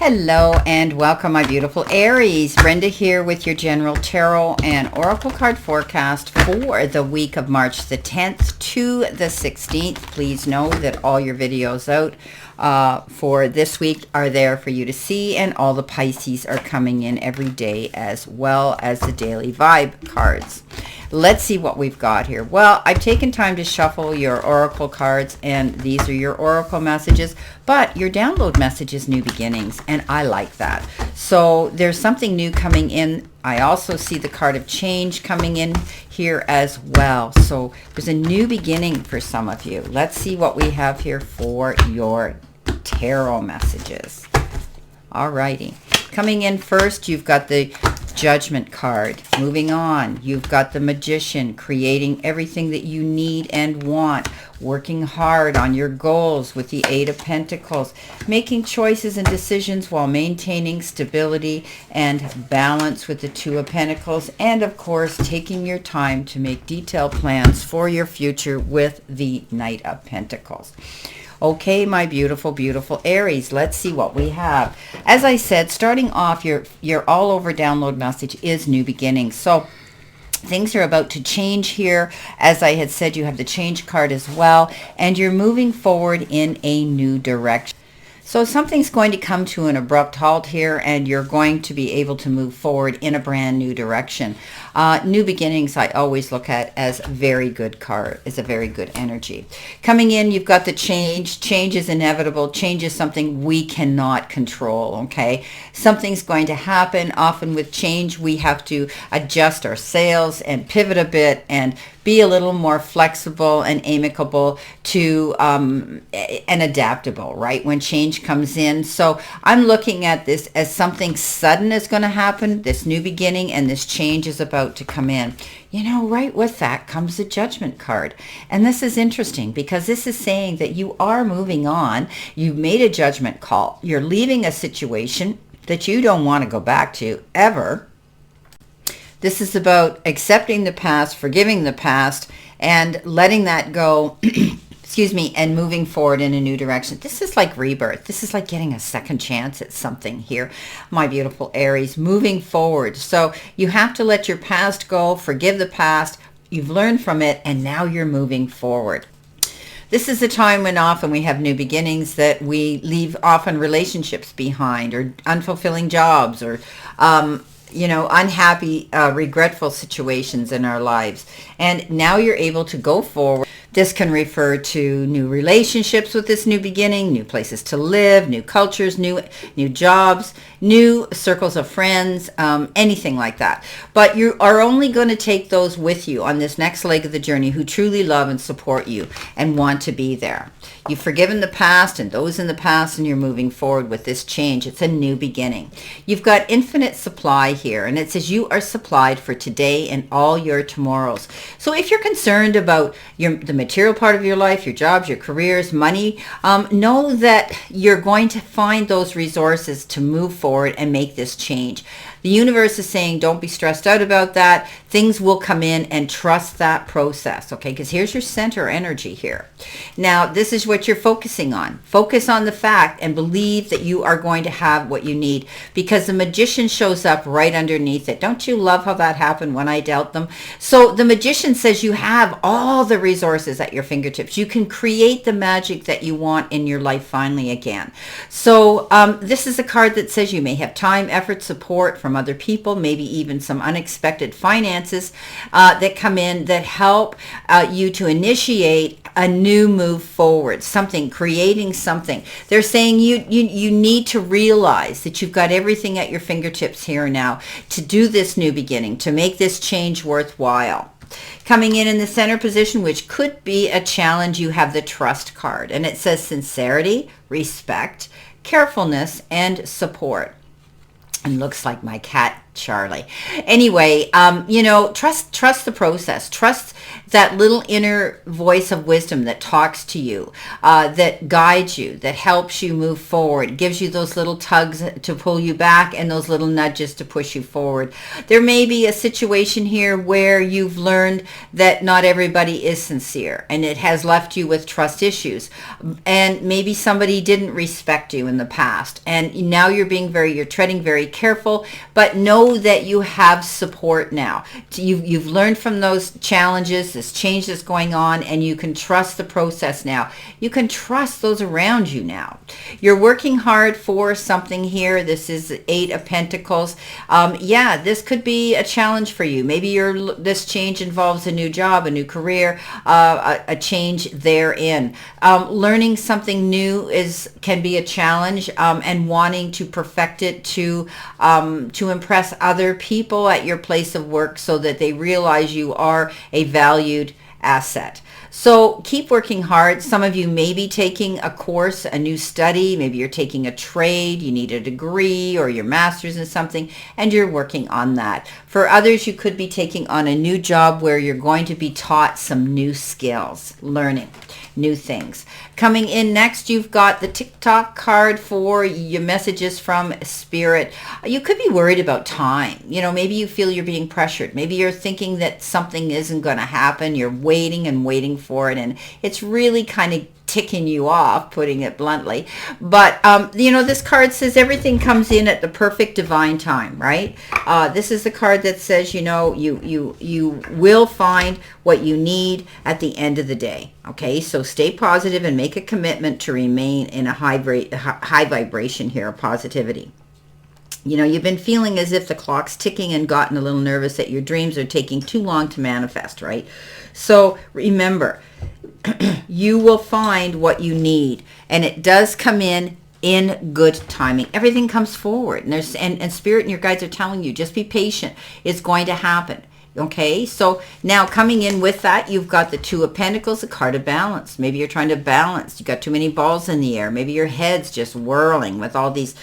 Hello and welcome, my beautiful Aries. Brenda here with your general tarot and oracle card forecast for the week of March the 10th to the 16th. Please know that all your videos out for this week are there for you to see, and all the Pisces are coming in every day, as well as the daily vibe cards. Let's see what we've got here. Well, I've taken time to shuffle your oracle cards, and these are your oracle messages, but your download message is new beginnings, and I like that. So there's something new coming in. I also see the card of change coming in here as well. So there's a new beginning for some of you. Let's see what we have here for your tarot messages. Alrighty. Coming in first, you've got the Judgment card. Moving on, you've got the Magician, creating everything that you need and want, working hard on your goals with the Eight of Pentacles, making choices and decisions while maintaining stability and balance with the Two of Pentacles, and of course taking your time to make detailed plans for your future with the Knight of Pentacles. Okay, my beautiful, beautiful Aries, let's see what we have. As I said, starting off, your all over download message is new beginnings. So things are about to change here. As I had said, you have the change card as well, and you're moving forward in a new direction. So something's going to come to an abrupt halt here, and you're going to be able to move forward in a brand new direction. New beginnings I always look at as a very good card, is a very good energy. Coming in, you've got the change. Change is inevitable. Change is something we cannot control, okay? Something's going to happen. Often with change, we have to adjust our sails and pivot a bit and be a little more flexible and amicable to and adaptable, right, when change comes in. So I'm looking at this as something sudden is going to happen, this new beginning, and this change is about to come in. You know, right with that comes the Judgment card. And this is interesting because this is saying that you are moving on. You made a judgment call. You're leaving a situation that you don't want to go back to ever. This is about accepting the past, forgiving the past, and letting that go, excuse me, and moving forward in a new direction. This is like rebirth. This is like getting a second chance at something here, my beautiful Aries, moving forward. So you have to let your past go, forgive the past. You've learned from it, and now you're moving forward. This is a time when often we have new beginnings, that we leave often relationships behind, or unfulfilling jobs, or you know, unhappy, regretful situations in our lives. And now you're able to go forward. This can refer to new relationships with this new beginning, new places to live, new cultures, new jobs, new circles of friends, anything like that. But you are only going to take those with you on this next leg of the journey who truly love and support you and want to be there. You've forgiven the past and those in the past, and you're moving forward with this change. It's a new beginning. You've got infinite supply here, and it says you are supplied for today and all your tomorrows. So if you're concerned about the material part of your life, your jobs, your careers, money, know that you're going to find those resources to move forward and make this change. The universe is saying don't be stressed out about that. Things will come in, and trust that process, okay? Because here's your center energy here. Now, this is what you're focusing on. Focus on the fact and believe that you are going to have what you need, because the Magician shows up right underneath it. Don't you love how that happened when I dealt them? So the Magician says you have all the resources at your fingertips. You can create the magic that you want in your life finally again. So this is a card that says you may have time, effort, support from other people, maybe even some unexpected finances that come in that help you to initiate a new move forward, something, creating something. They're saying you need to realize that you've got everything at your fingertips here now to do this new beginning, to make this change worthwhile. Coming in the center position, which could be a challenge, you have the Trust card, and it says sincerity, respect, carefulness, and support. And looks like my cat Charlie. Anyway, trust the process. Trust that little inner voice of wisdom that talks to you, that guides you, that helps you move forward, gives you those little tugs to pull you back and those little nudges to push you forward. There may be a situation here where you've learned that not everybody is sincere, and it has left you with trust issues. And maybe somebody didn't respect you in the past, and now you're treading very careful, but know that you have support now. You've learned from those challenges, this change that's going on, and you can trust the process now. You can trust those around you now. You're working hard for something here. This is 8 of Pentacles. This could be a challenge for you. Maybe this change involves a new job, a new career, a change therein. Learning something new can be a challenge, and wanting to perfect it to impress other people at your place of work so that they realize you are a valued asset. So keep working hard. Some of you may be taking a course, a new study. Maybe you're taking a trade, you need a degree or your master's in something, and you're working on that. For others, you could be taking on a new job where you're going to be taught some new skills, learning new things. Coming in next, you've got the TikTok card for your messages from Spirit. You could be worried about time. Maybe you feel you're being pressured. Maybe you're thinking that something isn't going to happen. You're waiting and waiting for it, and it's really kind of ticking you off, putting it bluntly. But this card says everything comes in at the perfect divine time, right? This is the card that says you will find what you need at the end of the day. Okay, so stay positive and make a commitment to remain in a high vibration here of positivity. You've been feeling as if the clock's ticking and gotten a little nervous that your dreams are taking too long to manifest, right? So remember, you will find what you need, and it does come in good timing. Everything comes forward, and Spirit and your guides are telling you, just be patient. It's going to happen. Okay, so now coming in with that, you've got the 2 of Pentacles, a card of balance. Maybe you're trying to balance. You've got too many balls in the air. Maybe your head's just whirling with all these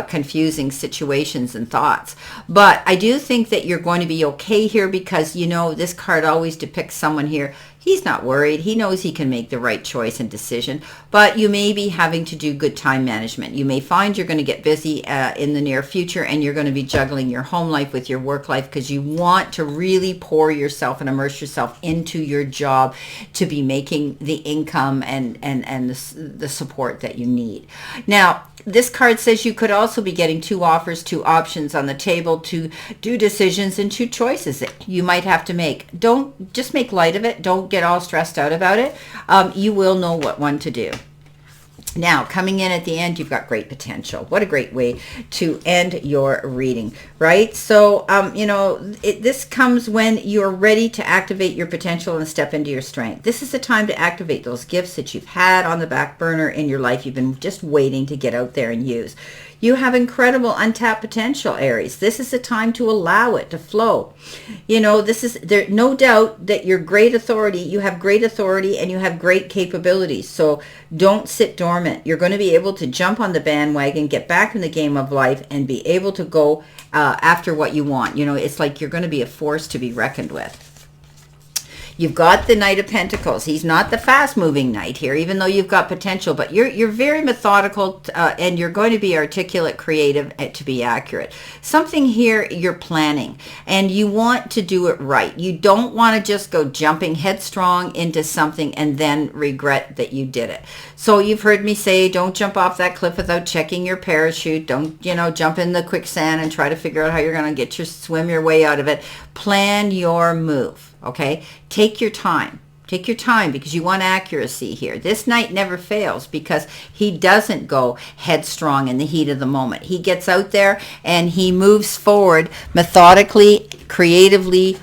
confusing situations and thoughts. But I do think that you're going to be okay here because, this card always depicts someone here. He's not worried. He knows he can make the right choice and decision, but you may be having to do good time management. You may find you're going to get busy in the near future, and you're going to be juggling your home life with your work life because you want to really pour yourself and immerse yourself into your job to be making the income and the support that you need. Now, this card says you could also be getting 2 offers, 2 options on the table, to do decisions and 2 choices that you might have to make. Don't just make light of it. Don't get all stressed out about it. You will know what one to do. Now, coming in at the end, you've got great potential. What a great way to end your reading, right? So, this comes when you're ready to activate your potential and step into your strength. This is the time to activate those gifts that you've had on the back burner in your life. You've been just waiting to get out there and use. You have incredible untapped potential, Aries. This is the time to allow it to flow. There's no doubt that you're great authority. You have great authority and you have great capabilities. So don't sit dormant. You're going to be able to jump on the bandwagon, get back in the game of life, and be able to go after what you want. It's like you're going to be a force to be reckoned with. You've got the Knight of Pentacles. He's not the fast-moving knight here, even though you've got potential, but you're very methodical, and you're going to be articulate, creative, to be accurate. Something here you're planning, and you want to do it right. You don't want to just go jumping headstrong into something and then regret that you did it. So you've heard me say, don't jump off that cliff without checking your parachute. Don't, jump in the quicksand and try to figure out how you're going to swim your way out of it. Plan your move. Okay, take your time. Take your time because you want accuracy here. This knight never fails because he doesn't go headstrong in the heat of the moment. He gets out there and he moves forward methodically, creatively,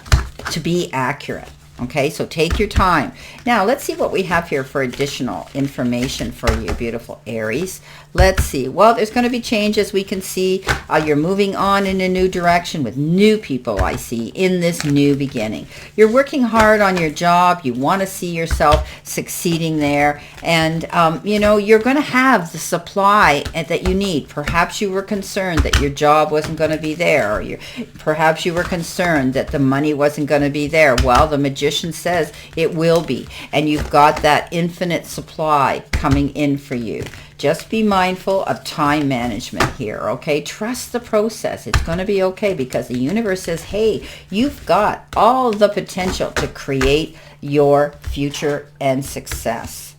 to be accurate. Okay, so take your time. Now, let's see what we have here for additional information for you, beautiful Aries. Let's see. Well, there's going to be changes. We can see you're moving on in a new direction with new people, I see, in this new beginning. You're working hard on your job. You want to see yourself succeeding there. And, you're going to have the supply that you need. Perhaps you were concerned that your job wasn't going to be there. Or perhaps you were concerned that the money wasn't going to be there. Well, the magician says it will be. And you've got that infinite supply coming in for you. Just be mindful of time management here, okay? Trust the process. It's going to be okay because the universe says, hey, you've got all the potential to create your future and success.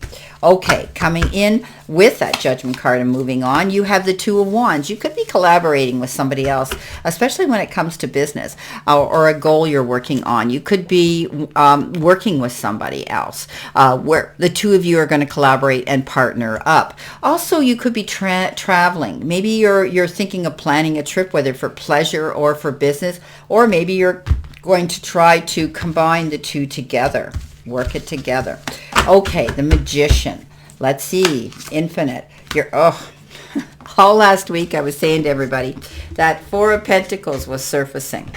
Okay, coming in with that Judgment card and moving on, you have the Two of Wands. You could be collaborating with somebody else, especially when it comes to business or a goal you're working on. You could be working with somebody else where the two of you are going to collaborate and partner up. Also, you could be traveling. Maybe you're thinking of planning a trip, whether for pleasure or for business, or maybe you're going to try to combine the two together. Work it together. Okay, the Magician. Let's see. Infinite. All last week I was saying to everybody that Four of Pentacles was surfacing.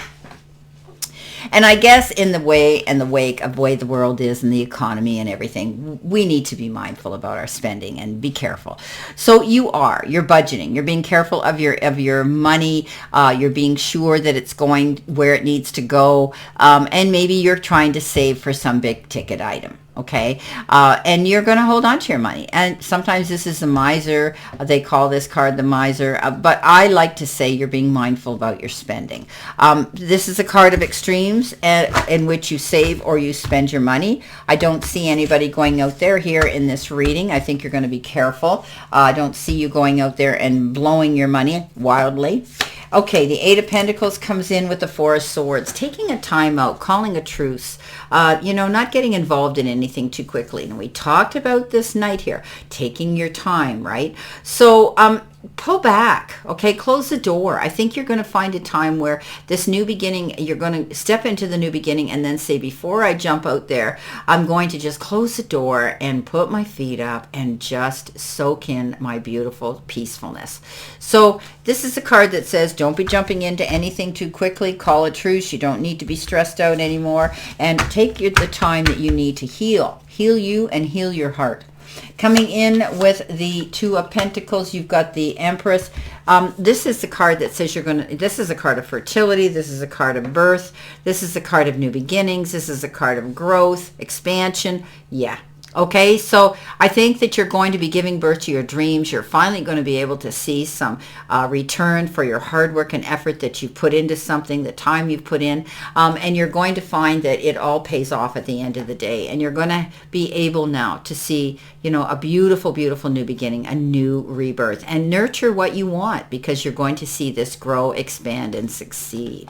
And I guess in the wake of the way the world is and the economy and everything, we need to be mindful about our spending and be careful. So you're budgeting. You're being careful of your money. You're being sure that it's going where it needs to go. And maybe you're trying to save for some big ticket item. Okay, and you're going to hold on to your money. And sometimes this is the miser. They call this card the miser. But I like to say you're being mindful about your spending. This is a card of extremes in which you save or you spend your money. I don't see anybody going out there here in this reading. I think you're going to be careful. I don't see you going out there and blowing your money wildly. Okay, the Eight of Pentacles comes in with the Four of Swords, taking a time out, calling a truce, not getting involved in anything too quickly. And we talked about this night here, taking your time, right? So pull back, okay? Close the door. I think you're going to find a time where this new beginning, you're going to step into the new beginning and then say, before I jump out there, I'm going to just close the door and put my feet up and just soak in my beautiful peacefulness. So this is a card that says, don't be jumping into anything too quickly. Call a truce. You don't need to be stressed out anymore. And take the time that you need to heal. Heal you and heal your heart. Coming in with the Two of Pentacles, you've got the Empress. This is the card that says this is a card of fertility. This is a card of birth. This is a card of new beginnings. This is a card of growth, expansion. Yeah. Okay, so I think that you're going to be giving birth to your dreams. You're finally going to be able to see some return for your hard work and effort that you've put into something, the time you've put in, and you're going to find that it all pays off at the end of the day. And you're going to be able now to see, a beautiful, beautiful new beginning, a new rebirth, and nurture what you want because you're going to see this grow, expand, and succeed.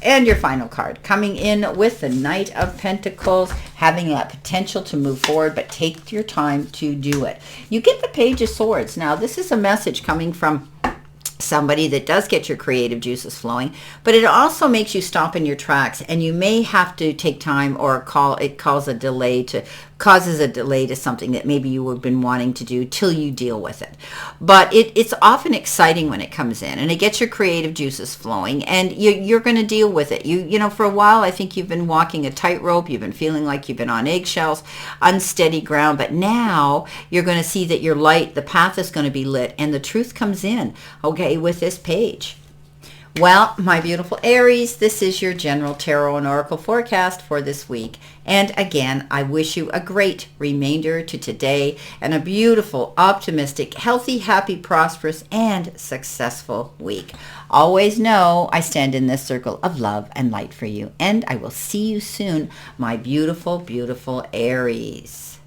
And your final card, coming in with the Knight of Pentacles, having that potential to move forward, but take your time to do it. You get the Page of Swords. Now, this is a message coming from somebody that does get your creative juices flowing, but it also makes you stop in your tracks, and you may have to take time or causes a delay to something that maybe you have been wanting to do till you deal with it. But it's often exciting when it comes in, and it gets your creative juices flowing, and you're going to deal with it. For a while, I think you've been walking a tightrope. You've been feeling like you've been on eggshells, unsteady ground, but now you're going to see that your light, the path is going to be lit, and the truth comes in, okay, with this page. Well, my beautiful Aries, this is your general tarot and oracle forecast for this week. And again, I wish you a great remainder to today and a beautiful, optimistic, healthy, happy, prosperous, and successful week. Always know I stand in this circle of love and light for you. And I will see you soon, my beautiful, beautiful Aries.